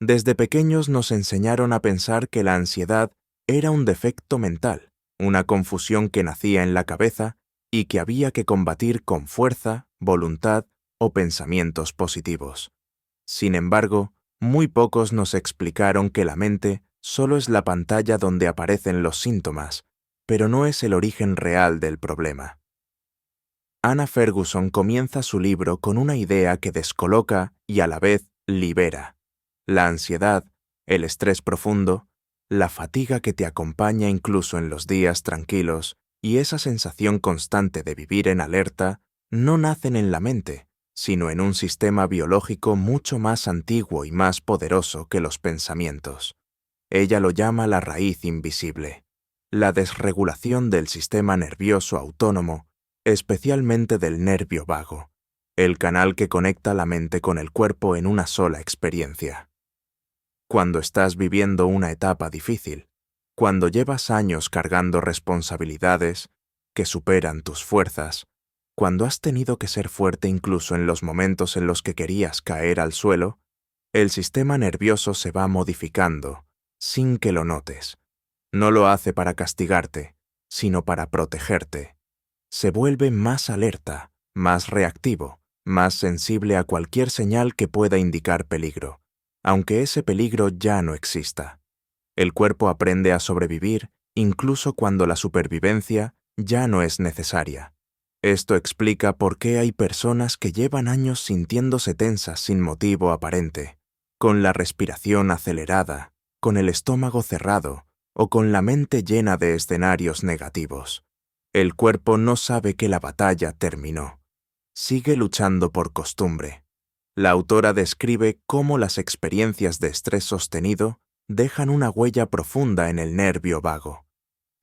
Desde pequeños nos enseñaron a pensar que la ansiedad era un defecto mental, una confusión que nacía en la cabeza y que había que combatir con fuerza, voluntad o pensamientos positivos. Sin embargo, muy pocos nos explicaron que la mente solo es la pantalla donde aparecen los síntomas, pero no es el origen real del problema. Anna Ferguson comienza su libro con una idea que descoloca y a la vez libera. La ansiedad, el estrés profundo, la fatiga que te acompaña incluso en los días tranquilos y esa sensación constante de vivir en alerta no nacen en la mente, sino en un sistema biológico mucho más antiguo y más poderoso que los pensamientos. Ella lo llama la raíz invisible, la desregulación del sistema nervioso autónomo, especialmente del nervio vago, el canal que conecta la mente con el cuerpo en una sola experiencia. Cuando estás viviendo una etapa difícil, cuando llevas años cargando responsabilidades que superan tus fuerzas, cuando has tenido que ser fuerte incluso en los momentos en los que querías caer al suelo, el sistema nervioso se va modificando, sin que lo notes. No lo hace para castigarte, sino para protegerte. Se vuelve más alerta, más reactivo, más sensible a cualquier señal que pueda indicar peligro, aunque ese peligro ya no exista. El cuerpo aprende a sobrevivir incluso cuando la supervivencia ya no es necesaria. Esto explica por qué hay personas que llevan años sintiéndose tensas sin motivo aparente, con la respiración acelerada, con el estómago cerrado o con la mente llena de escenarios negativos. El cuerpo no sabe que la batalla terminó. Sigue luchando por costumbre. La autora describe cómo las experiencias de estrés sostenido dejan una huella profunda en el nervio vago.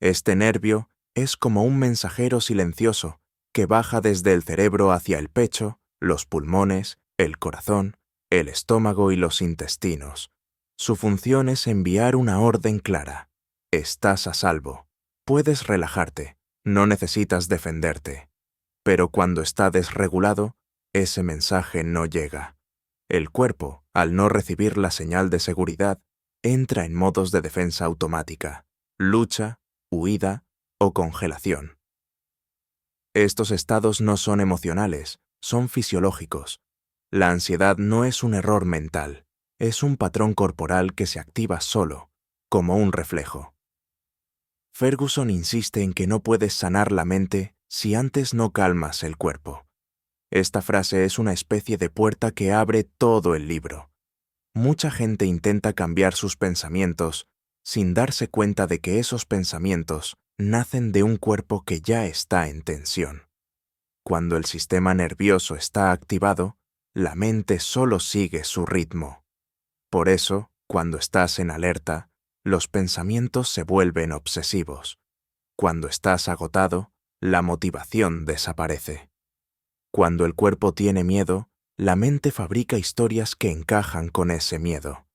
Este nervio es como un mensajero silencioso que baja desde el cerebro hacia el pecho, los pulmones, el corazón, el estómago y los intestinos. Su función es enviar una orden clara. Estás a salvo. Puedes relajarte. No necesitas defenderte. Pero cuando está desregulado, ese mensaje no llega. El cuerpo, al no recibir la señal de seguridad, entra en modos de defensa automática, lucha, huida o congelación. Estos estados no son emocionales, son fisiológicos. La ansiedad no es un error mental, es un patrón corporal que se activa solo, como un reflejo. Ferguson insiste en que no puedes sanar la mente si antes no calmas el cuerpo. Esta frase es una especie de puerta que abre todo el libro. Mucha gente intenta cambiar sus pensamientos sin darse cuenta de que esos pensamientos nacen de un cuerpo que ya está en tensión. Cuando el sistema nervioso está activado, la mente solo sigue su ritmo. Por eso, cuando estás en alerta, los pensamientos se vuelven obsesivos. Cuando estás agotado, la motivación desaparece. Cuando el cuerpo tiene miedo, la mente fabrica historias que encajan con ese miedo.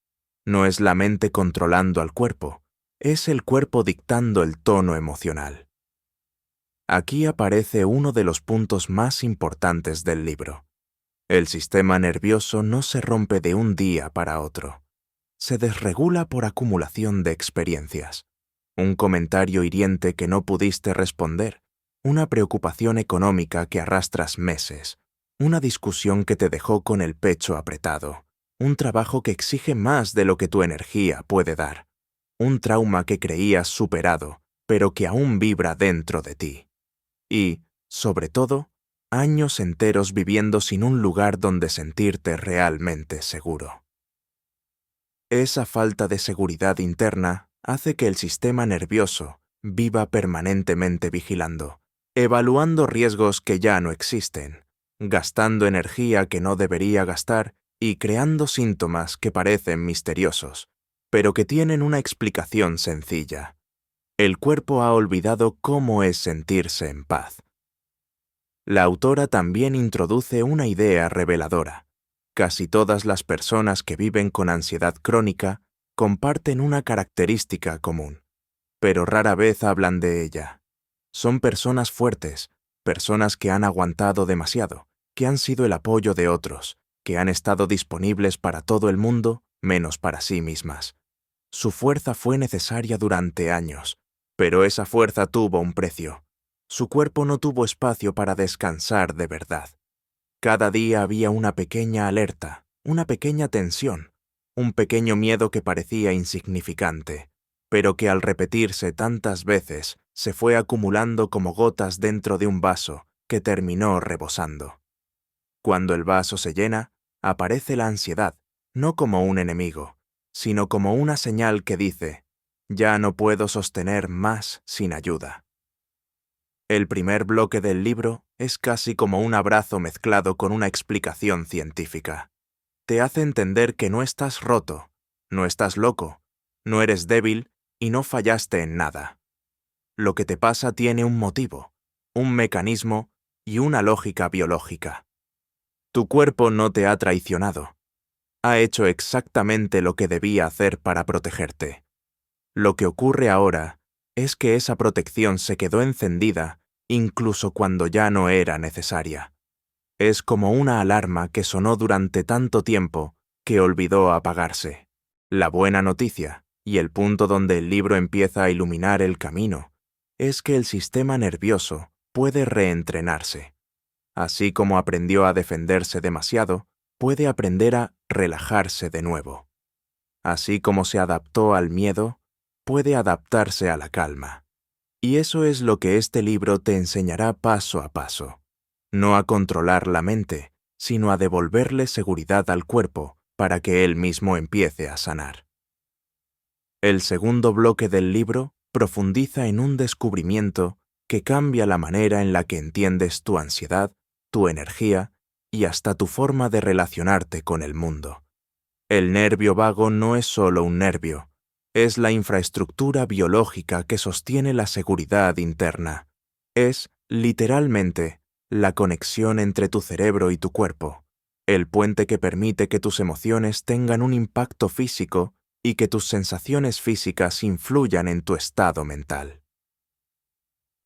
No es la mente controlando al cuerpo, es el cuerpo dictando el tono emocional. Aquí aparece uno de los puntos más importantes del libro. El sistema nervioso no se rompe de un día para otro. Se desregula por acumulación de experiencias. Un comentario hiriente que no pudiste responder, una preocupación económica que arrastras meses, una discusión que te dejó con el pecho apretado, un trabajo que exige más de lo que tu energía puede dar, un trauma que creías superado, pero que aún vibra dentro de ti. Y, sobre todo, años enteros viviendo sin un lugar donde sentirte realmente seguro. Esa falta de seguridad interna hace que el sistema nervioso viva permanentemente vigilando, evaluando riesgos que ya no existen, gastando energía que no debería gastar y creando síntomas que parecen misteriosos, pero que tienen una explicación sencilla. El cuerpo ha olvidado cómo es sentirse en paz. La autora también introduce una idea reveladora. Casi todas las personas que viven con ansiedad crónica comparten una característica común, pero rara vez hablan de ella. Son personas fuertes, personas que han aguantado demasiado, que han sido el apoyo de otros, que han estado disponibles para todo el mundo menos para sí mismas. Su fuerza fue necesaria durante años, pero esa fuerza tuvo un precio. Su cuerpo no tuvo espacio para descansar de verdad. Cada día había una pequeña alerta, una pequeña tensión, un pequeño miedo que parecía insignificante, pero que al repetirse tantas veces se fue acumulando como gotas dentro de un vaso que terminó rebosando. Cuando el vaso se llena, aparece la ansiedad, no como un enemigo, sino como una señal que dice, ya no puedo sostener más sin ayuda. El primer bloque del libro es casi como un abrazo mezclado con una explicación científica. Te hace entender que no estás roto, no estás loco, no eres débil y no fallaste en nada. Lo que te pasa tiene un motivo, un mecanismo y una lógica biológica. Tu cuerpo no te ha traicionado. Ha hecho exactamente lo que debía hacer para protegerte. Lo que ocurre ahora es que esa protección se quedó encendida incluso cuando ya no era necesaria. Es como una alarma que sonó durante tanto tiempo que olvidó apagarse. La buena noticia, y el punto donde el libro empieza a iluminar el camino, es que el sistema nervioso puede reentrenarse. Así como aprendió a defenderse demasiado, puede aprender a relajarse de nuevo. Así como se adaptó al miedo, puede adaptarse a la calma. Y eso es lo que este libro te enseñará paso a paso. No a controlar la mente, sino a devolverle seguridad al cuerpo para que él mismo empiece a sanar. El segundo bloque del libro profundiza en un descubrimiento que cambia la manera en la que entiendes tu ansiedad, tu energía y hasta tu forma de relacionarte con el mundo. El nervio vago no es solo un nervio, es la infraestructura biológica que sostiene la seguridad interna. Es, literalmente, la conexión entre tu cerebro y tu cuerpo, el puente que permite que tus emociones tengan un impacto físico y que tus sensaciones físicas influyan en tu estado mental.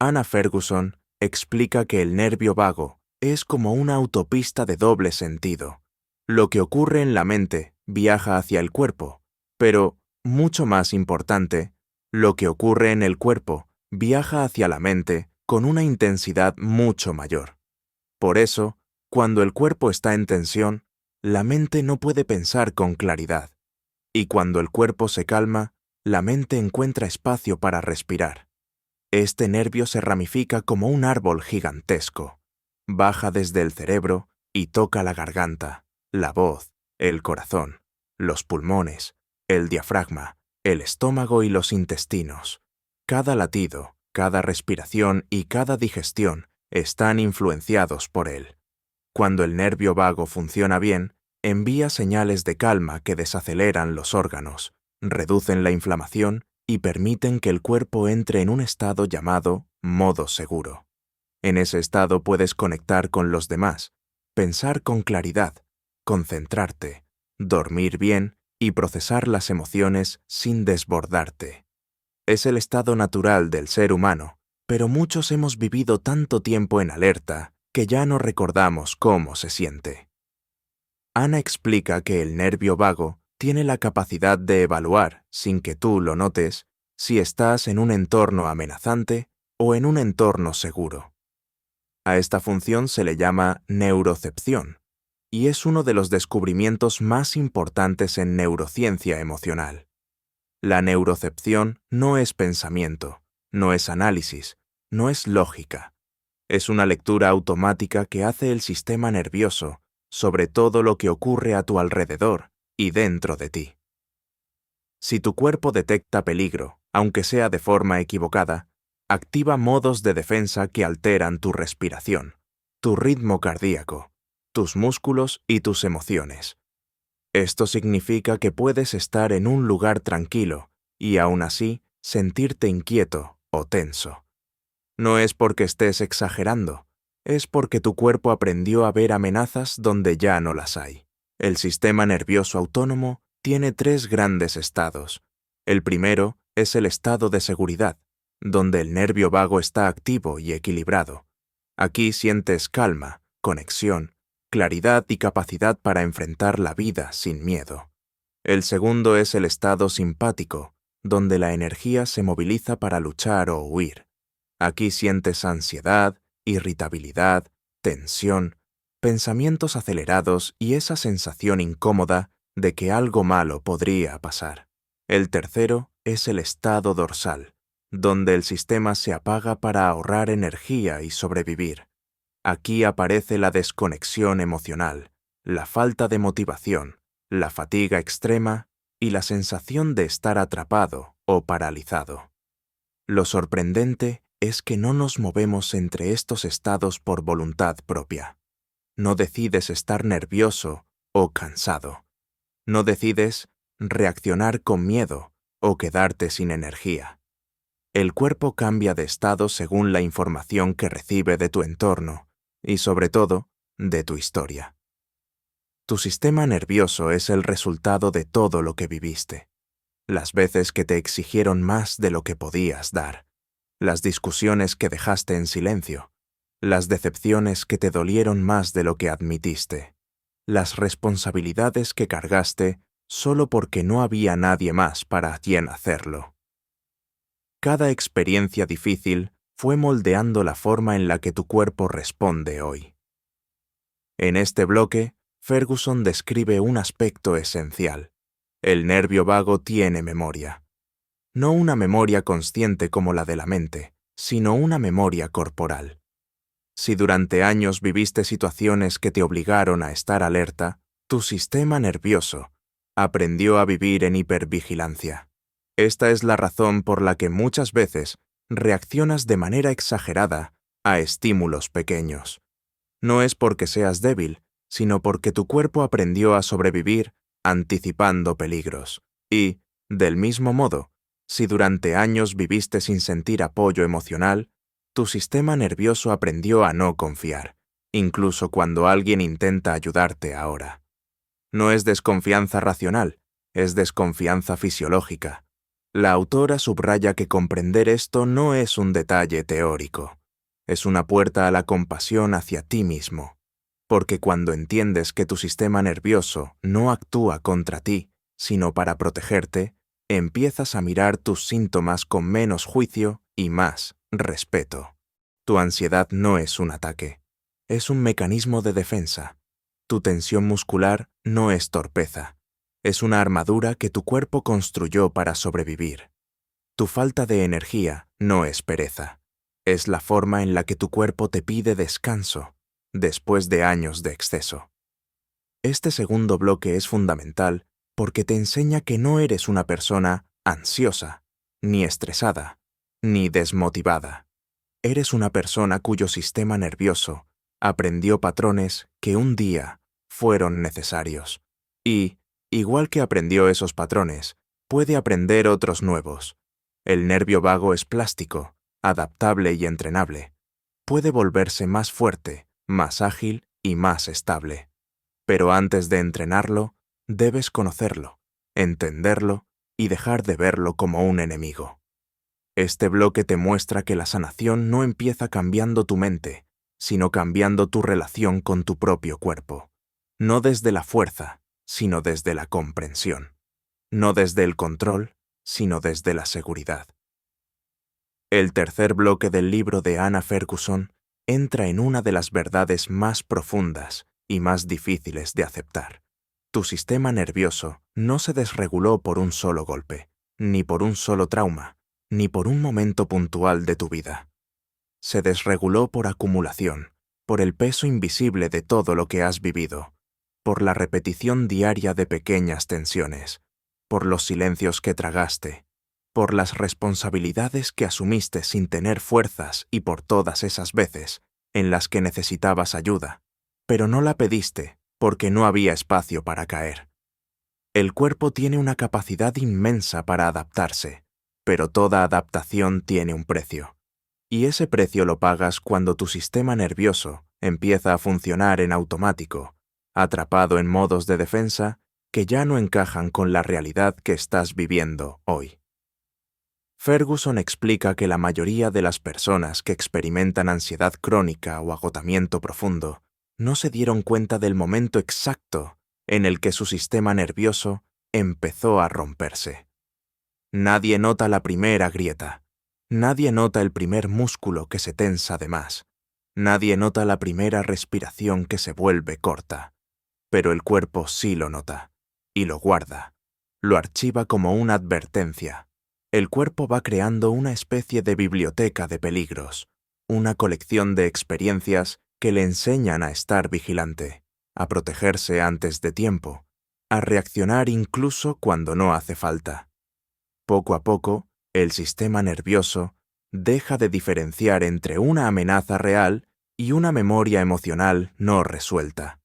Anna Ferguson explica que el nervio vago es como una autopista de doble sentido. Lo que ocurre en la mente viaja hacia el cuerpo, pero, mucho más importante, lo que ocurre en el cuerpo viaja hacia la mente con una intensidad mucho mayor. Por eso, cuando el cuerpo está en tensión, la mente no puede pensar con claridad. Y cuando el cuerpo se calma, la mente encuentra espacio para respirar. Este nervio se ramifica como un árbol gigantesco. Baja desde el cerebro y toca la garganta, la voz, el corazón, los pulmones, el diafragma, el estómago y los intestinos. Cada latido, cada respiración y cada digestión están influenciados por él. Cuando el nervio vago funciona bien, envía señales de calma que desaceleran los órganos, reducen la inflamación y permiten que el cuerpo entre en un estado llamado modo seguro. En ese estado puedes conectar con los demás, pensar con claridad, concentrarte, dormir bien y procesar las emociones sin desbordarte. Es el estado natural del ser humano, pero muchos hemos vivido tanto tiempo en alerta que ya no recordamos cómo se siente. Ana explica que el nervio vago tiene la capacidad de evaluar, sin que tú lo notes, si estás en un entorno amenazante o en un entorno seguro. A esta función se le llama neurocepción, y es uno de los descubrimientos más importantes en neurociencia emocional. La neurocepción no es pensamiento, no es análisis, no es lógica. Es una lectura automática que hace el sistema nervioso sobre todo lo que ocurre a tu alrededor y dentro de ti. Si tu cuerpo detecta peligro, aunque sea de forma equivocada, activa modos de defensa que alteran tu respiración, tu ritmo cardíaco, tus músculos y tus emociones. Esto significa que puedes estar en un lugar tranquilo y aún así sentirte inquieto o tenso. No es porque estés exagerando, es porque tu cuerpo aprendió a ver amenazas donde ya no las hay. El sistema nervioso autónomo tiene 3 grandes estados. El primero es el estado de seguridad, donde el nervio vago está activo y equilibrado. Aquí sientes calma, conexión, claridad y capacidad para enfrentar la vida sin miedo. El segundo es el estado simpático, donde la energía se moviliza para luchar o huir. Aquí sientes ansiedad, irritabilidad, tensión, pensamientos acelerados y esa sensación incómoda de que algo malo podría pasar. El tercero es el estado dorsal, donde el sistema se apaga para ahorrar energía y sobrevivir. Aquí aparece la desconexión emocional, la falta de motivación, la fatiga extrema y la sensación de estar atrapado o paralizado. Lo sorprendente es que no nos movemos entre estos estados por voluntad propia. No decides estar nervioso o cansado. No decides reaccionar con miedo o quedarte sin energía. El cuerpo cambia de estado según la información que recibe de tu entorno y, sobre todo, de tu historia. Tu sistema nervioso es el resultado de todo lo que viviste. Las veces que te exigieron más de lo que podías dar, las discusiones que dejaste en silencio, las decepciones que te dolieron más de lo que admitiste, las responsabilidades que cargaste solo porque no había nadie más para quien hacerlo. Cada experiencia difícil fue moldeando la forma en la que tu cuerpo responde hoy. En este bloque, Ferguson describe un aspecto esencial. El nervio vago tiene memoria. No una memoria consciente como la de la mente, sino una memoria corporal. Si durante años viviste situaciones que te obligaron a estar alerta, tu sistema nervioso aprendió a vivir en hipervigilancia. Esta es la razón por la que muchas veces reaccionas de manera exagerada a estímulos pequeños. No es porque seas débil, sino porque tu cuerpo aprendió a sobrevivir anticipando peligros. Y, del mismo modo, si durante años viviste sin sentir apoyo emocional, tu sistema nervioso aprendió a no confiar, incluso cuando alguien intenta ayudarte ahora. No es desconfianza racional, es desconfianza fisiológica. La autora subraya que comprender esto no es un detalle teórico, es una puerta a la compasión hacia ti mismo, porque cuando entiendes que tu sistema nervioso no actúa contra ti, sino para protegerte, empiezas a mirar tus síntomas con menos juicio y más respeto. Tu ansiedad no es un ataque, es un mecanismo de defensa. Tu tensión muscular no es torpeza, es una armadura que tu cuerpo construyó para sobrevivir. Tu falta de energía no es pereza, es la forma en la que tu cuerpo te pide descanso después de años de exceso. Este segundo bloque es fundamental porque te enseña que no eres una persona ansiosa, ni estresada, ni desmotivada. Eres una persona cuyo sistema nervioso aprendió patrones que un día fueron necesarios. Y, igual que aprendió esos patrones, puede aprender otros nuevos. El nervio vago es plástico, adaptable y entrenable. Puede volverse más fuerte, más ágil y más estable. Pero antes de entrenarlo, debes conocerlo, entenderlo y dejar de verlo como un enemigo. Este bloque te muestra que la sanación no empieza cambiando tu mente, sino cambiando tu relación con tu propio cuerpo. No desde la fuerza, sino desde la comprensión. No desde el control, sino desde la seguridad. El tercer bloque del libro de Anna Ferguson entra en una de las verdades más profundas y más difíciles de aceptar. Tu sistema nervioso no se desreguló por un solo golpe, ni por un solo trauma, ni por un momento puntual de tu vida. Se desreguló por acumulación, por el peso invisible de todo lo que has vivido, por la repetición diaria de pequeñas tensiones, por los silencios que tragaste, por las responsabilidades que asumiste sin tener fuerzas y por todas esas veces en las que necesitabas ayuda, pero no la pediste porque no había espacio para caer. El cuerpo tiene una capacidad inmensa para adaptarse, pero toda adaptación tiene un precio. Y ese precio lo pagas cuando tu sistema nervioso empieza a funcionar en automático, atrapado en modos de defensa que ya no encajan con la realidad que estás viviendo hoy. Ferguson explica que la mayoría de las personas que experimentan ansiedad crónica o agotamiento profundo no se dieron cuenta del momento exacto en el que su sistema nervioso empezó a romperse. Nadie nota la primera grieta. Nadie nota el primer músculo que se tensa de más. Nadie nota la primera respiración que se vuelve corta. Pero el cuerpo sí lo nota. Y lo guarda. Lo archiva como una advertencia. El cuerpo va creando una especie de biblioteca de peligros, una colección de experiencias que le enseñan a estar vigilante, a protegerse antes de tiempo, a reaccionar incluso cuando no hace falta. Poco a poco, el sistema nervioso deja de diferenciar entre una amenaza real y una memoria emocional no resuelta.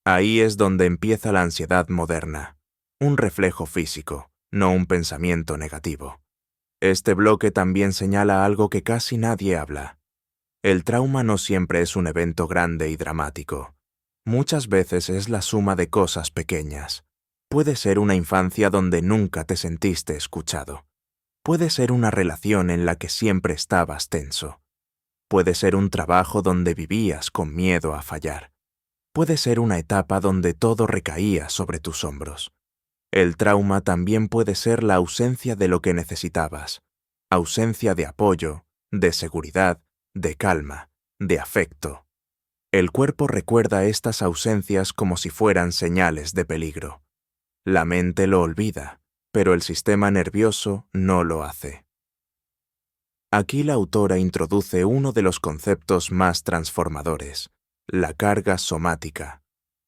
Ahí es donde empieza la ansiedad moderna, un reflejo físico, no un pensamiento negativo. Este bloque también señala algo que casi nadie habla. El trauma no siempre es un evento grande y dramático. Muchas veces es la suma de cosas pequeñas. Puede ser una infancia donde nunca te sentiste escuchado. Puede ser una relación en la que siempre estabas tenso. Puede ser un trabajo donde vivías con miedo a fallar. Puede ser una etapa donde todo recaía sobre tus hombros. El trauma también puede ser la ausencia de lo que necesitabas. Ausencia de apoyo, de seguridad, de calma, de afecto. El cuerpo recuerda estas ausencias como si fueran señales de peligro. La mente lo olvida, pero el sistema nervioso no lo hace. Aquí la autora introduce uno de los conceptos más transformadores, la carga somática.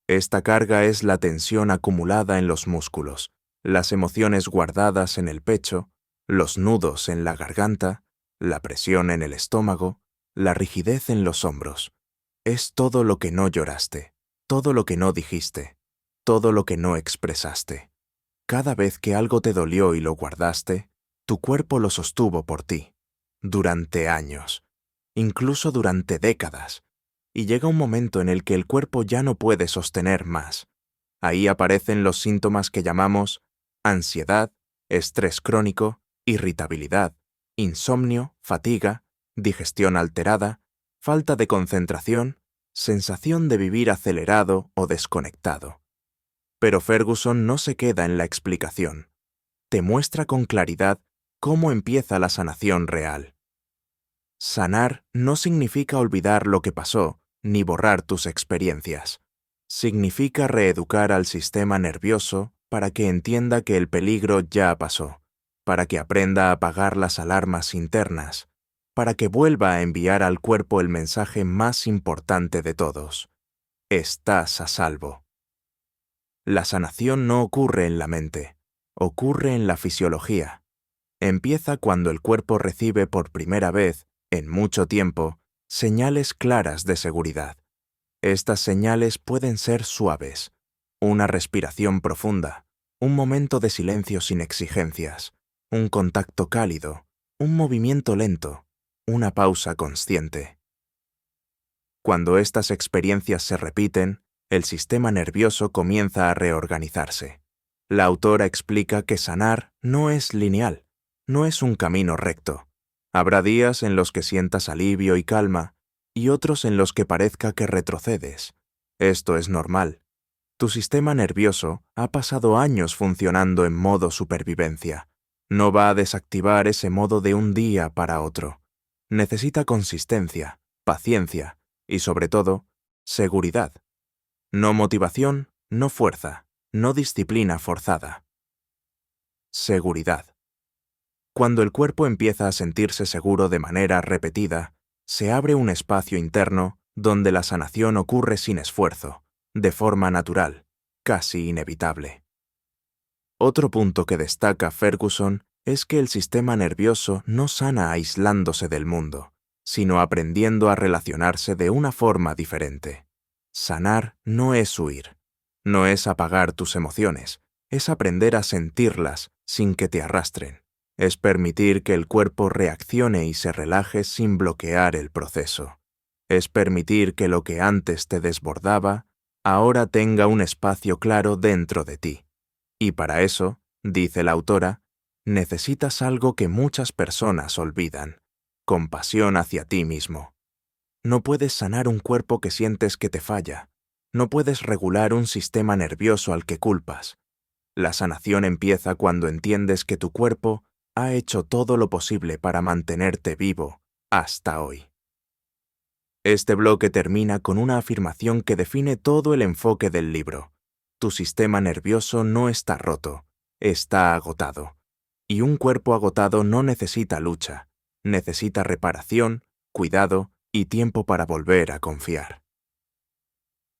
Esta carga es la tensión acumulada en los músculos, las emociones guardadas en el pecho, los nudos en la garganta, la presión en el estómago, la rigidez en los hombros. Es todo lo que no lloraste, todo lo que no dijiste, todo lo que no expresaste. Cada vez que algo te dolió y lo guardaste, tu cuerpo lo sostuvo por ti, durante años, incluso durante décadas, y llega un momento en el que el cuerpo ya no puede sostener más. Ahí aparecen los síntomas que llamamos ansiedad, estrés crónico, irritabilidad, insomnio, fatiga, digestión alterada, falta de concentración, sensación de vivir acelerado o desconectado. Pero Ferguson no se queda en la explicación. Te muestra con claridad cómo empieza la sanación real. Sanar no significa olvidar lo que pasó, ni borrar tus experiencias. Significa reeducar al sistema nervioso para que entienda que el peligro ya pasó, para que aprenda a apagar las alarmas internas, para que vuelva a enviar al cuerpo el mensaje más importante de todos. Estás a salvo. La sanación no ocurre en la mente, ocurre en la fisiología. Empieza cuando el cuerpo recibe por primera vez, en mucho tiempo, señales claras de seguridad. Estas señales pueden ser suaves, una respiración profunda, un momento de silencio sin exigencias, un contacto cálido, un movimiento lento, una pausa consciente. Cuando estas experiencias se repiten, el sistema nervioso comienza a reorganizarse. La autora explica que sanar no es lineal, no es un camino recto. Habrá días en los que sientas alivio y calma, y otros en los que parezca que retrocedes. Esto es normal. Tu sistema nervioso ha pasado años funcionando en modo supervivencia. No va a desactivar ese modo de un día para otro. Necesita consistencia, paciencia y, sobre todo, seguridad. No motivación, no fuerza, no disciplina forzada. Seguridad. Cuando el cuerpo empieza a sentirse seguro de manera repetida, se abre un espacio interno donde la sanación ocurre sin esfuerzo, de forma natural, casi inevitable. Otro punto que destaca Ferguson es que el sistema nervioso no sana aislándose del mundo, sino aprendiendo a relacionarse de una forma diferente. Sanar no es huir, no es apagar tus emociones, es aprender a sentirlas sin que te arrastren. Es permitir que el cuerpo reaccione y se relaje sin bloquear el proceso. Es permitir que lo que antes te desbordaba, ahora tenga un espacio claro dentro de ti. Y para eso, dice la autora, necesitas algo que muchas personas olvidan: compasión hacia ti mismo. No puedes sanar un cuerpo que sientes que te falla. No puedes regular un sistema nervioso al que culpas. La sanación empieza cuando entiendes que tu cuerpo ha hecho todo lo posible para mantenerte vivo hasta hoy. Este bloque termina con una afirmación que define todo el enfoque del libro. Tu sistema nervioso no está roto, está agotado. Y un cuerpo agotado no necesita lucha, necesita reparación, cuidado y tiempo para volver a confiar.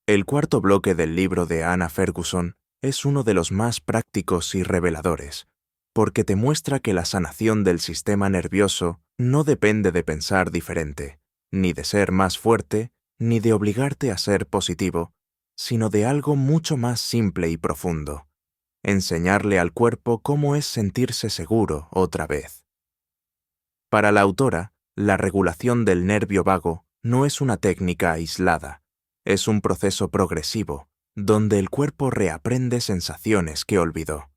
El cuarto bloque del libro de Anna Ferguson es uno de los más prácticos y reveladores, porque te muestra que la sanación del sistema nervioso no depende de pensar diferente, ni de ser más fuerte, ni de obligarte a ser positivo, sino de algo mucho más simple y profundo: enseñarle al cuerpo cómo es sentirse seguro otra vez. Para la autora, la regulación del nervio vago no es una técnica aislada, es un proceso progresivo, donde el cuerpo reaprende sensaciones que olvidó.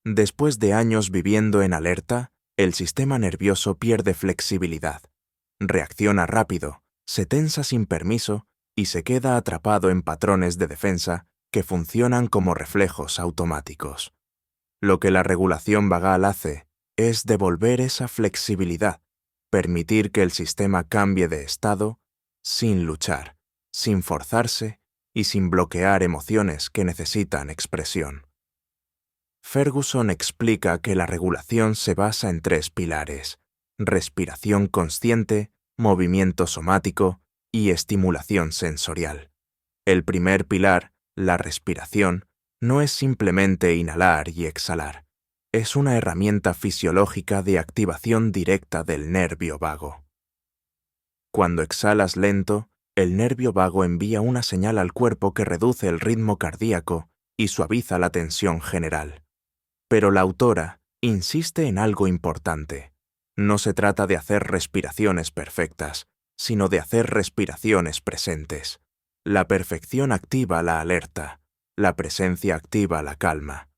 Después de años viviendo en alerta, el sistema nervioso pierde flexibilidad, reacciona rápido, se tensa sin permiso y se queda atrapado en patrones de defensa que funcionan como reflejos automáticos. Lo que la regulación vagal hace es devolver esa flexibilidad, permitir que el sistema cambie de estado sin luchar, sin forzarse y sin bloquear emociones que necesitan expresión. Ferguson explica que la regulación se basa en 3 pilares: respiración consciente, movimiento somático y estimulación sensorial. El primer pilar, la respiración, no es simplemente inhalar y exhalar. Es una herramienta fisiológica de activación directa del nervio vago. Cuando exhalas lento, el nervio vago envía una señal al cuerpo que reduce el ritmo cardíaco y suaviza la tensión general. Pero la autora insiste en algo importante. No se trata de hacer respiraciones perfectas, sino de hacer respiraciones presentes. La perfección activa la alerta, la presencia activa la calma.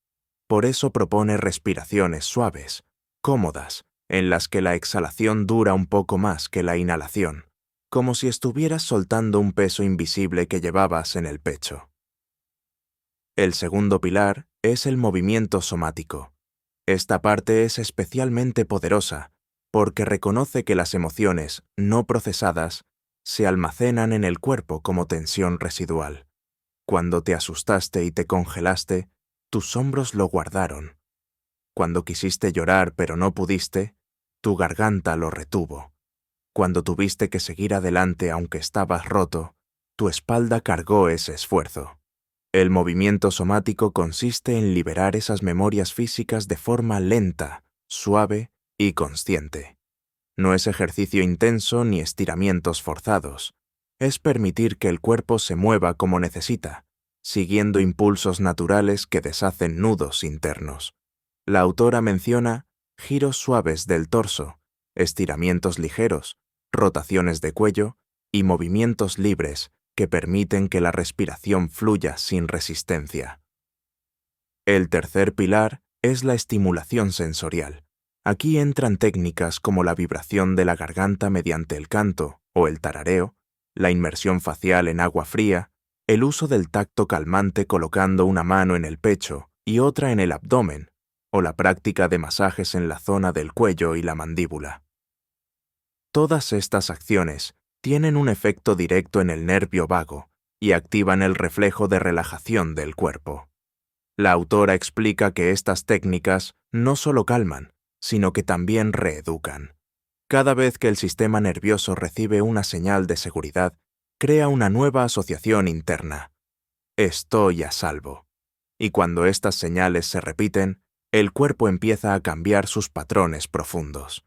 Por eso propone respiraciones suaves, cómodas, en las que la exhalación dura un poco más que la inhalación, como si estuvieras soltando un peso invisible que llevabas en el pecho. El segundo pilar es el movimiento somático. Esta parte es especialmente poderosa porque reconoce que las emociones no procesadas se almacenan en el cuerpo como tensión residual. Cuando te asustaste y te congelaste, tus hombros lo guardaron. Cuando quisiste llorar pero no pudiste, tu garganta lo retuvo. Cuando tuviste que seguir adelante aunque estabas roto, tu espalda cargó ese esfuerzo. El movimiento somático consiste en liberar esas memorias físicas de forma lenta, suave y consciente. No es ejercicio intenso ni estiramientos forzados. Es permitir que el cuerpo se mueva como necesita, siguiendo impulsos naturales que deshacen nudos internos. La autora menciona giros suaves del torso, estiramientos ligeros, rotaciones de cuello y movimientos libres que permiten que la respiración fluya sin resistencia. El tercer pilar es la estimulación sensorial. Aquí entran técnicas como la vibración de la garganta mediante el canto o el tarareo, la inmersión facial en agua fría, el uso del tacto calmante colocando una mano en el pecho y otra en el abdomen, o la práctica de masajes en la zona del cuello y la mandíbula. Todas estas acciones tienen un efecto directo en el nervio vago y activan el reflejo de relajación del cuerpo. La autora explica que estas técnicas no solo calman, sino que también reeducan. Cada vez que el sistema nervioso recibe una señal de seguridad, crea una nueva asociación interna. Estoy a salvo. Y cuando estas señales se repiten, el cuerpo empieza a cambiar sus patrones profundos.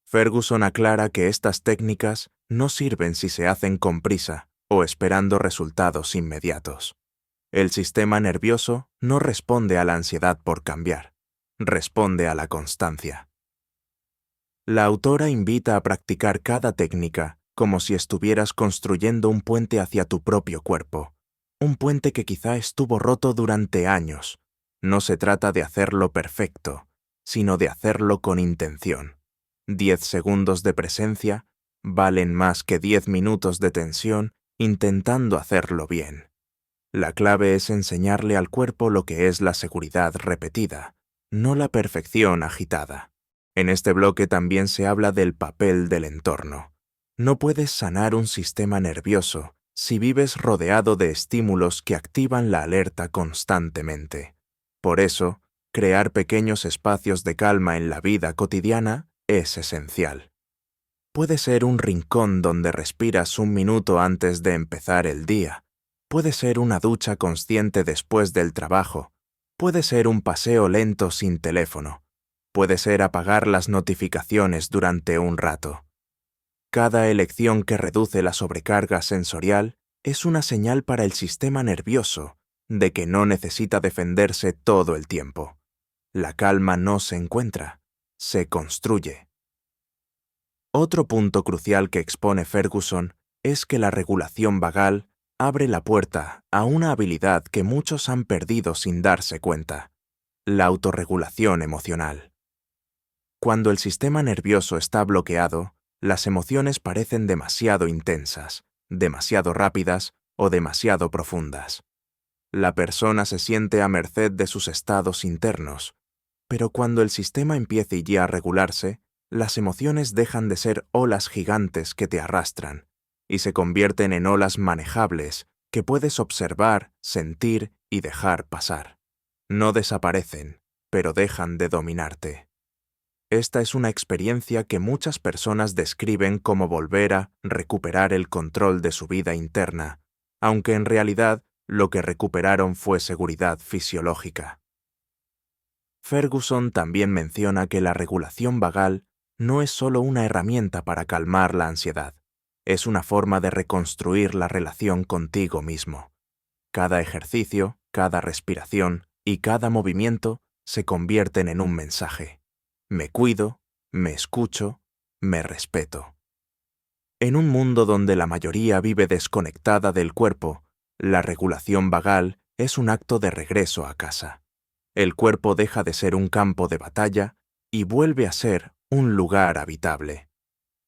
Ferguson aclara que estas técnicas no sirven si se hacen con prisa o esperando resultados inmediatos. El sistema nervioso no responde a la ansiedad por cambiar, responde a la constancia. La autora invita a practicar cada técnica como si estuvieras construyendo un puente hacia tu propio cuerpo, un puente que quizá estuvo roto durante años. No se trata de hacerlo perfecto, sino de hacerlo con intención. 10 segundos de presencia valen más que 10 minutos de tensión intentando hacerlo bien. La clave es enseñarle al cuerpo lo que es la seguridad repetida, no la perfección agitada. En este bloque también se habla del papel del entorno. No puedes sanar un sistema nervioso si vives rodeado de estímulos que activan la alerta constantemente. Por eso, crear pequeños espacios de calma en la vida cotidiana es esencial. Puede ser un rincón donde respiras un minuto antes de empezar el día. Puede ser una ducha consciente después del trabajo. Puede ser un paseo lento sin teléfono. Puede ser apagar las notificaciones durante un rato. Cada elección que reduce la sobrecarga sensorial es una señal para el sistema nervioso de que no necesita defenderse todo el tiempo. La calma no se encuentra, se construye. Otro punto crucial que expone Ferguson es que la regulación vagal abre la puerta a una habilidad que muchos han perdido sin darse cuenta: la autorregulación emocional. Cuando el sistema nervioso está bloqueado, las emociones parecen demasiado intensas, demasiado rápidas o demasiado profundas. La persona se siente a merced de sus estados internos, pero cuando el sistema empieza ya a regularse, las emociones dejan de ser olas gigantes que te arrastran y se convierten en olas manejables que puedes observar, sentir y dejar pasar. No desaparecen, pero dejan de dominarte. Esta es una experiencia que muchas personas describen como volver a recuperar el control de su vida interna, aunque en realidad lo que recuperaron fue seguridad fisiológica. Ferguson también menciona que la regulación vagal no es solo una herramienta para calmar la ansiedad, es una forma de reconstruir la relación contigo mismo. Cada ejercicio, cada respiración y cada movimiento se convierten en un mensaje. Me cuido, me escucho, me respeto. En un mundo donde la mayoría vive desconectada del cuerpo, la regulación vagal es un acto de regreso a casa. El cuerpo deja de ser un campo de batalla y vuelve a ser un lugar habitable.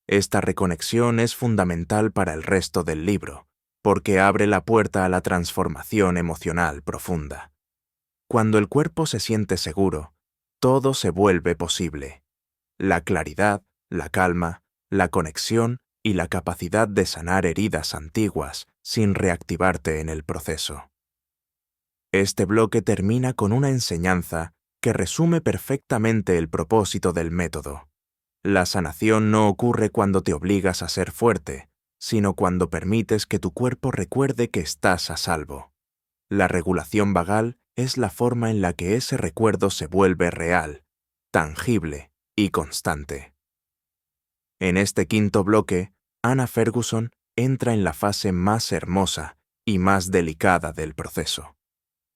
Esta reconexión es fundamental para el resto del libro, porque abre la puerta a la transformación emocional profunda. Cuando el cuerpo se siente seguro, todo se vuelve posible. La claridad, la calma, la conexión y la capacidad de sanar heridas antiguas sin reactivarte en el proceso. Este bloque termina con una enseñanza que resume perfectamente el propósito del método. La sanación no ocurre cuando te obligas a ser fuerte, sino cuando permites que tu cuerpo recuerde que estás a salvo. La regulación vagal es la forma en la que ese recuerdo se vuelve real, tangible y constante. En este quinto bloque, Anna Ferguson entra en la fase más hermosa y más delicada del proceso: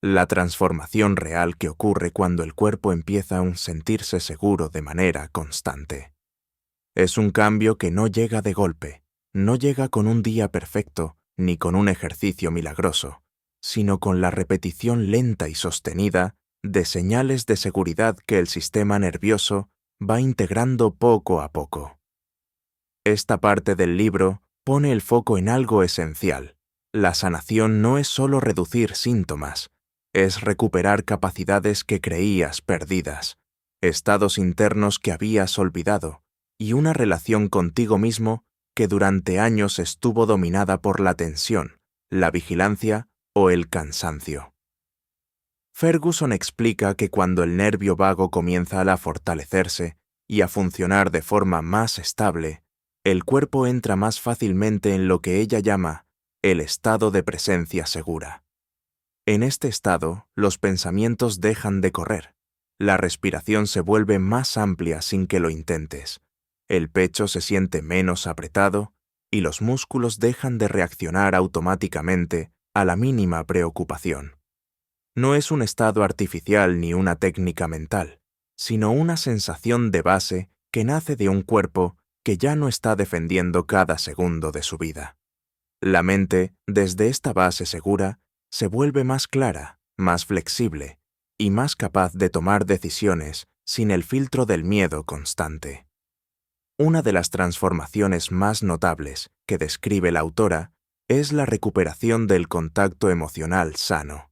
la transformación real que ocurre cuando el cuerpo empieza a sentirse seguro de manera constante. Es un cambio que no llega de golpe, no llega con un día perfecto ni con un ejercicio milagroso, sino con la repetición lenta y sostenida de señales de seguridad que el sistema nervioso va integrando poco a poco. Esta parte del libro pone el foco en algo esencial. La sanación no es solo reducir síntomas, es recuperar capacidades que creías perdidas, estados internos que habías olvidado y una relación contigo mismo que durante años estuvo dominada por la tensión, la vigilancia o el cansancio. Ferguson explica que cuando el nervio vago comienza a fortalecerse y a funcionar de forma más estable, el cuerpo entra más fácilmente en lo que ella llama el estado de presencia segura. En este estado, los pensamientos dejan de correr, la respiración se vuelve más amplia sin que lo intentes, el pecho se siente menos apretado y los músculos dejan de reaccionar automáticamente a la mínima preocupación. No es un estado artificial ni una técnica mental, sino una sensación de base que nace de un cuerpo que ya no está defendiendo cada segundo de su vida. La mente, desde esta base segura, se vuelve más clara, más flexible y más capaz de tomar decisiones sin el filtro del miedo constante. Una de las transformaciones más notables que describe la autora es la recuperación del contacto emocional sano.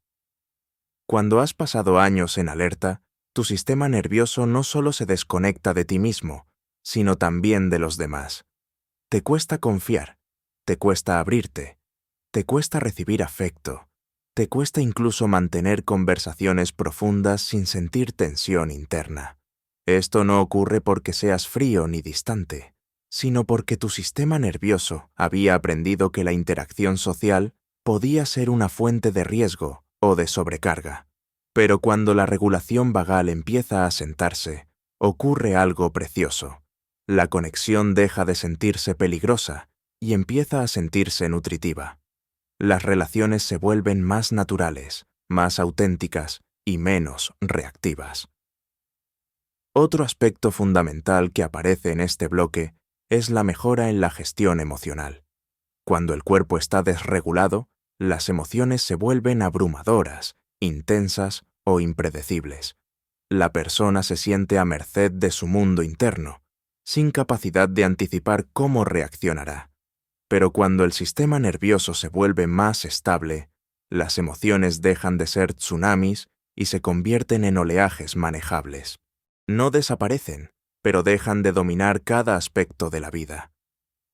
Cuando has pasado años en alerta, tu sistema nervioso no solo se desconecta de ti mismo, sino también de los demás. Te cuesta confiar, te cuesta abrirte, te cuesta recibir afecto, te cuesta incluso mantener conversaciones profundas sin sentir tensión interna. Esto no ocurre porque seas frío ni distante, sino porque tu sistema nervioso había aprendido que la interacción social podía ser una fuente de riesgo o de sobrecarga. Pero cuando la regulación vagal empieza a sentarse, ocurre algo precioso. La conexión deja de sentirse peligrosa y empieza a sentirse nutritiva. Las relaciones se vuelven más naturales, más auténticas y menos reactivas. Otro aspecto fundamental que aparece en este bloque es la mejora en la gestión emocional. Cuando el cuerpo está desregulado, las emociones se vuelven abrumadoras, intensas o impredecibles. La persona se siente a merced de su mundo interno, sin capacidad de anticipar cómo reaccionará. Pero cuando el sistema nervioso se vuelve más estable, las emociones dejan de ser tsunamis y se convierten en oleajes manejables. No desaparecen, pero dejan de dominar cada aspecto de la vida.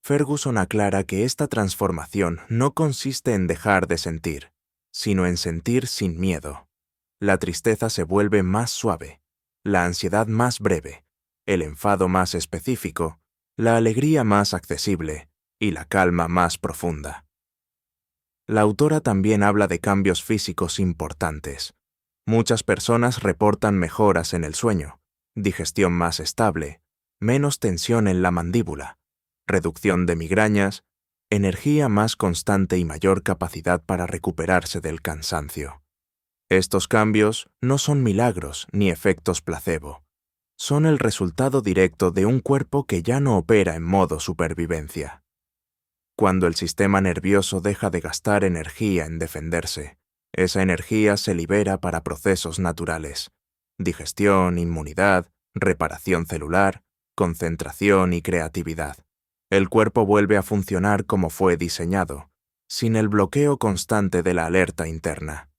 Ferguson aclara que esta transformación no consiste en dejar de sentir, sino en sentir sin miedo. La tristeza se vuelve más suave, la ansiedad más breve, el enfado más específico, la alegría más accesible y la calma más profunda. La autora también habla de cambios físicos importantes. Muchas personas reportan mejoras en el sueño, digestión más estable, menos tensión en la mandíbula, reducción de migrañas, energía más constante y mayor capacidad para recuperarse del cansancio. Estos cambios no son milagros ni efectos placebo. Son el resultado directo de un cuerpo que ya no opera en modo supervivencia. Cuando el sistema nervioso deja de gastar energía en defenderse, esa energía se libera para procesos naturales: digestión, inmunidad, reparación celular, concentración y creatividad. El cuerpo vuelve a funcionar como fue diseñado, sin el bloqueo constante de la alerta interna.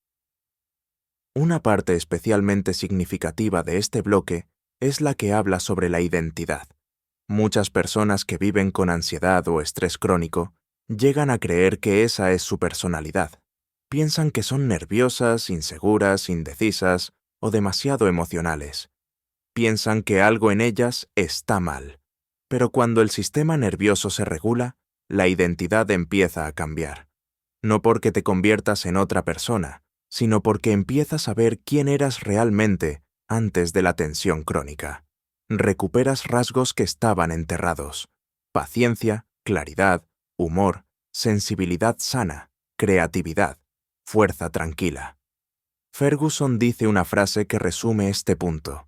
Una parte especialmente significativa de este bloque es la que habla sobre la identidad. Muchas personas que viven con ansiedad o estrés crónico llegan a creer que esa es su personalidad. Piensan que son nerviosas, inseguras, indecisas o demasiado emocionales. Piensan que algo en ellas está mal. Pero cuando el sistema nervioso se regula, la identidad empieza a cambiar. No porque te conviertas en otra persona, sino porque empiezas a ver quién eras realmente antes de la tensión crónica. Recuperas rasgos que estaban enterrados: paciencia, claridad, humor, sensibilidad sana, creatividad, fuerza tranquila. Ferguson dice una frase que resume este punto: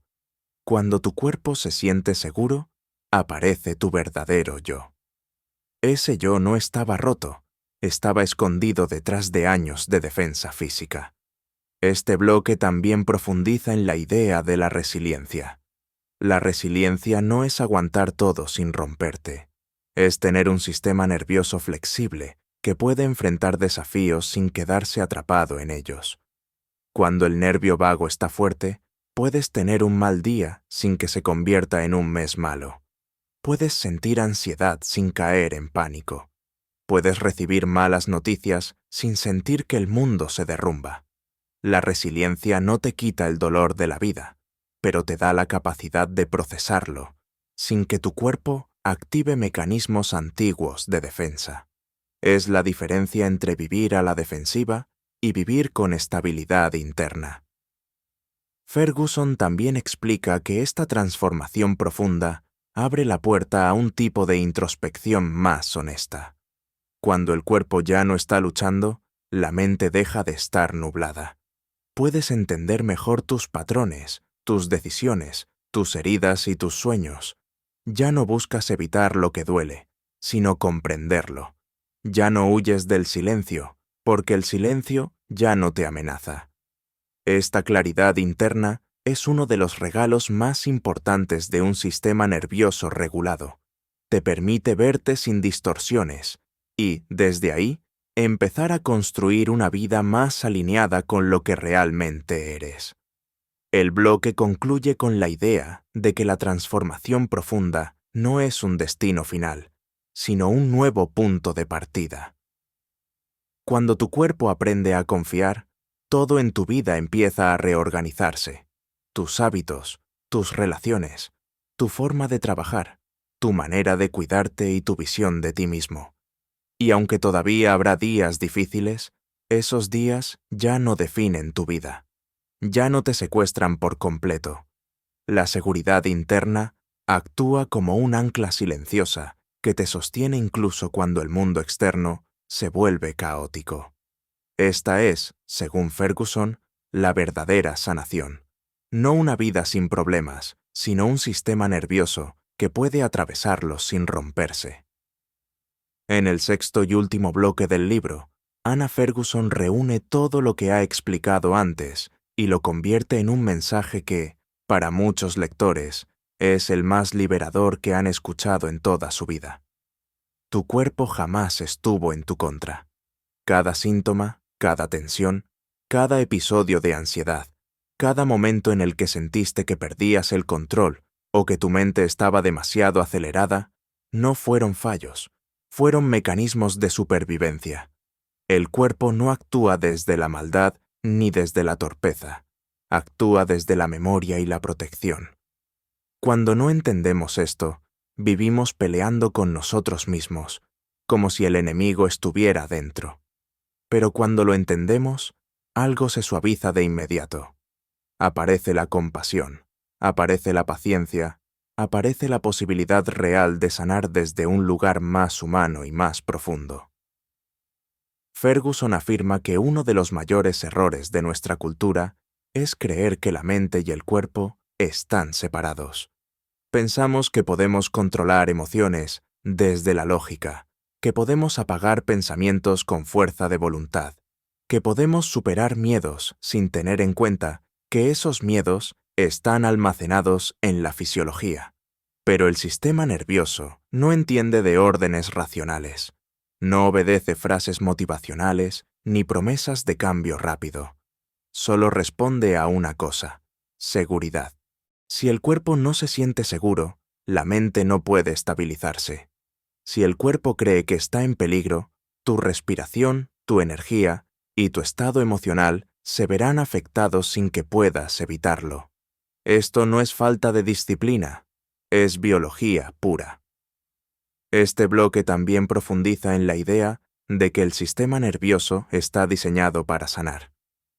cuando tu cuerpo se siente seguro, aparece tu verdadero yo. Ese yo no estaba roto, estaba escondido detrás de años de defensa física. Este bloque también profundiza en la idea de la resiliencia. La resiliencia no es aguantar todo sin romperte. Es tener un sistema nervioso flexible que puede enfrentar desafíos sin quedarse atrapado en ellos. Cuando el nervio vago está fuerte, puedes tener un mal día sin que se convierta en un mes malo. Puedes sentir ansiedad sin caer en pánico. Puedes recibir malas noticias sin sentir que el mundo se derrumba. La resiliencia no te quita el dolor de la vida, pero te da la capacidad de procesarlo, sin que tu cuerpo active mecanismos antiguos de defensa. Es la diferencia entre vivir a la defensiva y vivir con estabilidad interna. Ferguson también explica que esta transformación profunda abre la puerta a un tipo de introspección más honesta. Cuando el cuerpo ya no está luchando, la mente deja de estar nublada. Puedes entender mejor tus patrones, tus decisiones, tus heridas y tus sueños. Ya no buscas evitar lo que duele, sino comprenderlo. Ya no huyes del silencio, porque el silencio ya no te amenaza. Esta claridad interna es uno de los regalos más importantes de un sistema nervioso regulado. Te permite verte sin distorsiones y, desde ahí, empezar a construir una vida más alineada con lo que realmente eres. El bloque concluye con la idea de que la transformación profunda no es un destino final, sino un nuevo punto de partida. Cuando tu cuerpo aprende a confiar, todo en tu vida empieza a reorganizarse. Tus hábitos, tus relaciones, tu forma de trabajar, tu manera de cuidarte y tu visión de ti mismo. Y aunque todavía habrá días difíciles, esos días ya no definen tu vida. Ya no te secuestran por completo. La seguridad interna actúa como un ancla silenciosa que te sostiene incluso cuando el mundo externo se vuelve caótico. Esta es, según Ferguson, la verdadera sanación. No una vida sin problemas, sino un sistema nervioso que puede atravesarlos sin romperse. En el sexto y último bloque del libro, Anna Ferguson reúne todo lo que ha explicado antes y lo convierte en un mensaje que, para muchos lectores, es el más liberador que han escuchado en toda su vida. Tu cuerpo jamás estuvo en tu contra. Cada síntoma, cada tensión, cada episodio de ansiedad, cada momento en el que sentiste que perdías el control o que tu mente estaba demasiado acelerada, no fueron fallos, fueron mecanismos de supervivencia. El cuerpo no actúa desde la maldad ni desde la torpeza, actúa desde la memoria y la protección. Cuando no entendemos esto, vivimos peleando con nosotros mismos, como si el enemigo estuviera dentro. Pero cuando lo entendemos, algo se suaviza de inmediato. Aparece la compasión, aparece la paciencia, aparece la posibilidad real de sanar desde un lugar más humano y más profundo. Ferguson afirma que uno de los mayores errores de nuestra cultura es creer que la mente y el cuerpo están separados. Pensamos que podemos controlar emociones desde la lógica, que podemos apagar pensamientos con fuerza de voluntad, que podemos superar miedos sin tener en cuenta que esos miedos están almacenados en la fisiología. Pero el sistema nervioso no entiende de órdenes racionales. No obedece frases motivacionales ni promesas de cambio rápido. Solo responde a una cosa: seguridad. Si el cuerpo no se siente seguro, la mente no puede estabilizarse. Si el cuerpo cree que está en peligro, tu respiración, tu energía y tu estado emocional se verán afectados sin que puedas evitarlo. Esto no es falta de disciplina, es biología pura. Este bloque también profundiza en la idea de que el sistema nervioso está diseñado para sanar.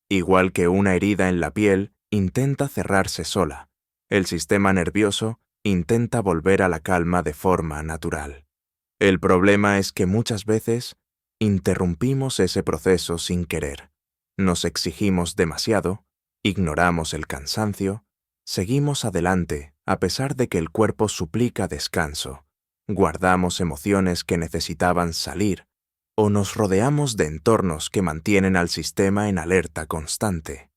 Igual que una herida en la piel intenta cerrarse sola, el sistema nervioso intenta volver a la calma de forma natural. El problema es que muchas veces interrumpimos ese proceso sin querer. Nos exigimos demasiado, ignoramos el cansancio, seguimos adelante a pesar de que el cuerpo suplica descanso, guardamos emociones que necesitaban salir o nos rodeamos de entornos que mantienen al sistema en alerta constante.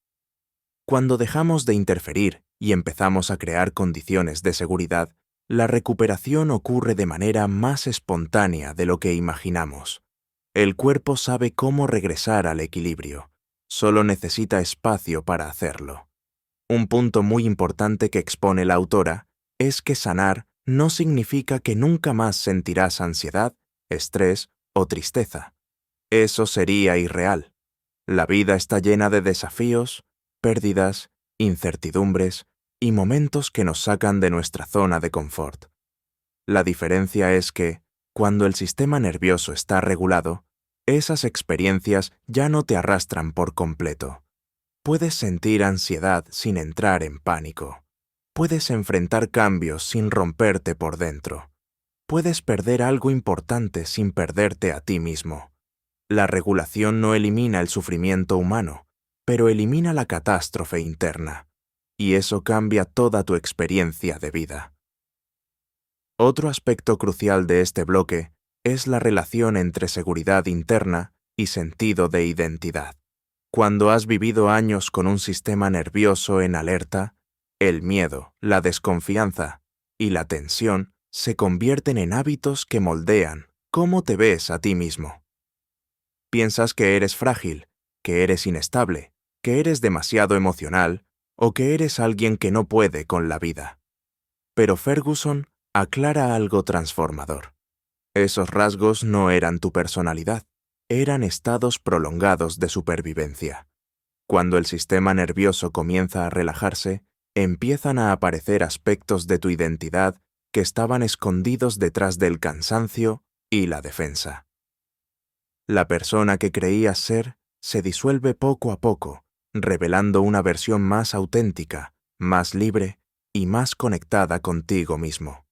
Cuando dejamos de interferir y empezamos a crear condiciones de seguridad, la recuperación ocurre de manera más espontánea de lo que imaginamos. El cuerpo sabe cómo regresar al equilibrio, solo necesita espacio para hacerlo. Un punto muy importante que expone la autora es que sanar no significa que nunca más sentirás ansiedad, estrés o tristeza. Eso sería irreal. La vida está llena de desafíos, pérdidas, incertidumbres y momentos que nos sacan de nuestra zona de confort. La diferencia es que, cuando el sistema nervioso está regulado, esas experiencias ya no te arrastran por completo. Puedes sentir ansiedad sin entrar en pánico. Puedes enfrentar cambios sin romperte por dentro. Puedes perder algo importante sin perderte a ti mismo. La regulación no elimina el sufrimiento humano, pero elimina la catástrofe interna. Y eso cambia toda tu experiencia de vida. Otro aspecto crucial de este bloque es la relación entre seguridad interna y sentido de identidad. Cuando has vivido años con un sistema nervioso en alerta, el miedo, la desconfianza y la tensión se convierten en hábitos que moldean cómo te ves a ti mismo. Piensas que eres frágil, que eres inestable, que eres demasiado emocional o que eres alguien que no puede con la vida. Pero Ferguson aclara algo transformador. Esos rasgos no eran tu personalidad, eran estados prolongados de supervivencia. Cuando el sistema nervioso comienza a relajarse, empiezan a aparecer aspectos de tu identidad que estaban escondidos detrás del cansancio y la defensa. La persona que creías ser se disuelve poco a poco, revelando una versión más auténtica, más libre y más conectada contigo mismo.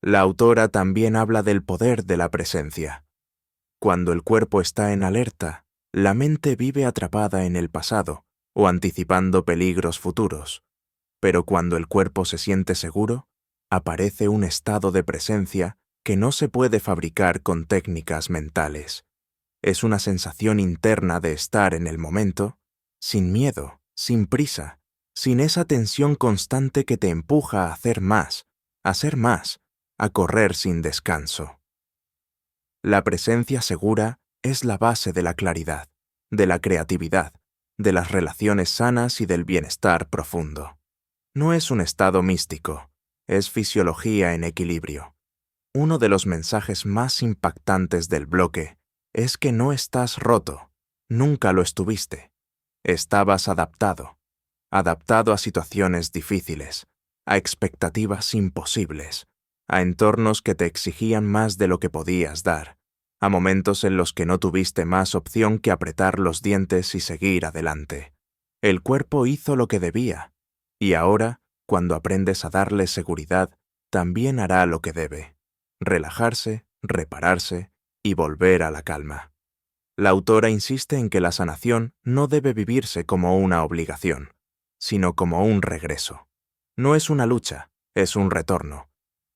La autora también habla del poder de la presencia. Cuando el cuerpo está en alerta, la mente vive atrapada en el pasado o anticipando peligros futuros. Pero cuando el cuerpo se siente seguro, aparece un estado de presencia que no se puede fabricar con técnicas mentales. Es una sensación interna de estar en el momento, sin miedo, sin prisa, sin esa tensión constante que te empuja a hacer más, a ser más, a correr sin descanso. La presencia segura es la base de la claridad, de la creatividad, de las relaciones sanas y del bienestar profundo. No es un estado místico, es fisiología en equilibrio. Uno de los mensajes más impactantes del bloque es que no estás roto, nunca lo estuviste. Estabas adaptado a situaciones difíciles, a expectativas imposibles, a entornos que te exigían más de lo que podías dar, a momentos en los que no tuviste más opción que apretar los dientes y seguir adelante. El cuerpo hizo lo que debía, y ahora, cuando aprendes a darle seguridad, también hará lo que debe: relajarse, repararse y volver a la calma. La autora insiste en que la sanación no debe vivirse como una obligación, sino como un regreso. No es una lucha, es un retorno.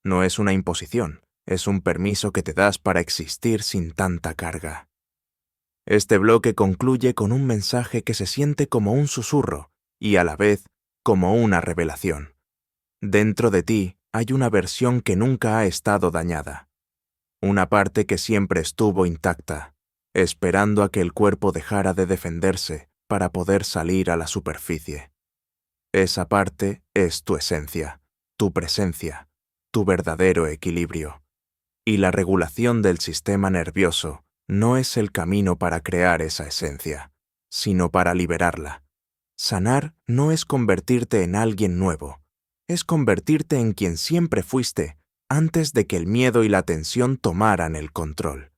No es una imposición, es un permiso que te das para existir sin tanta carga. Este bloque concluye con un mensaje que se siente como un susurro y a la vez como una revelación. Dentro de ti hay una versión que nunca ha estado dañada. Una parte que siempre estuvo intacta, esperando a que el cuerpo dejara de defenderse para poder salir a la superficie. Esa parte es tu esencia, tu presencia, tu verdadero equilibrio. Y la regulación del sistema nervioso no es el camino para crear esa esencia, sino para liberarla. Sanar no es convertirte en alguien nuevo, es convertirte en quien siempre fuiste antes de que el miedo y la tensión tomaran el control.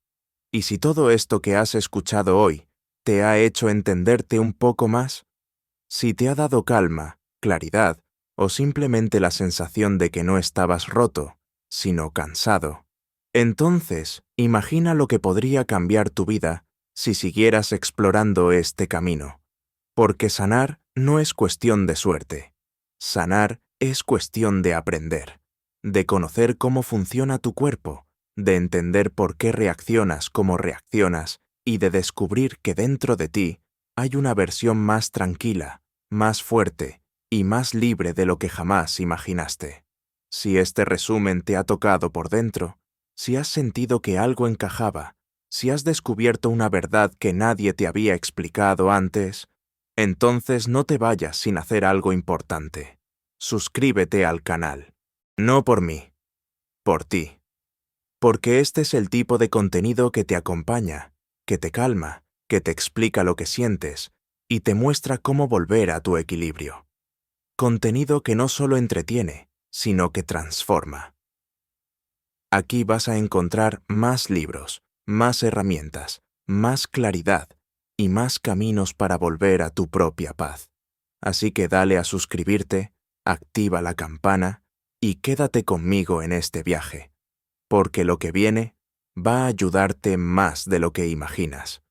Y si todo esto que has escuchado hoy te ha hecho entenderte un poco más, si te ha dado calma, claridad o simplemente la sensación de que no estabas roto, sino cansado, entonces imagina lo que podría cambiar tu vida si siguieras explorando este camino. Porque sanar no es cuestión de suerte. Sanar es cuestión de aprender, de conocer cómo funciona tu cuerpo, de entender por qué reaccionas como reaccionas y de descubrir que dentro de ti hay una versión más tranquila, más fuerte y más libre de lo que jamás imaginaste. Si este resumen te ha tocado por dentro, si has sentido que algo encajaba, si has descubierto una verdad que nadie te había explicado antes, entonces no te vayas sin hacer algo importante. Suscríbete al canal. No por mí, por ti. Porque este es el tipo de contenido que te acompaña, que te calma, que te explica lo que sientes y te muestra cómo volver a tu equilibrio. Contenido que no solo entretiene, sino que transforma. Aquí vas a encontrar más libros, más herramientas, más claridad y más caminos para volver a tu propia paz. Así que dale a suscribirte, activa la campana y quédate conmigo en este viaje, porque lo que viene va a ayudarte más de lo que imaginas.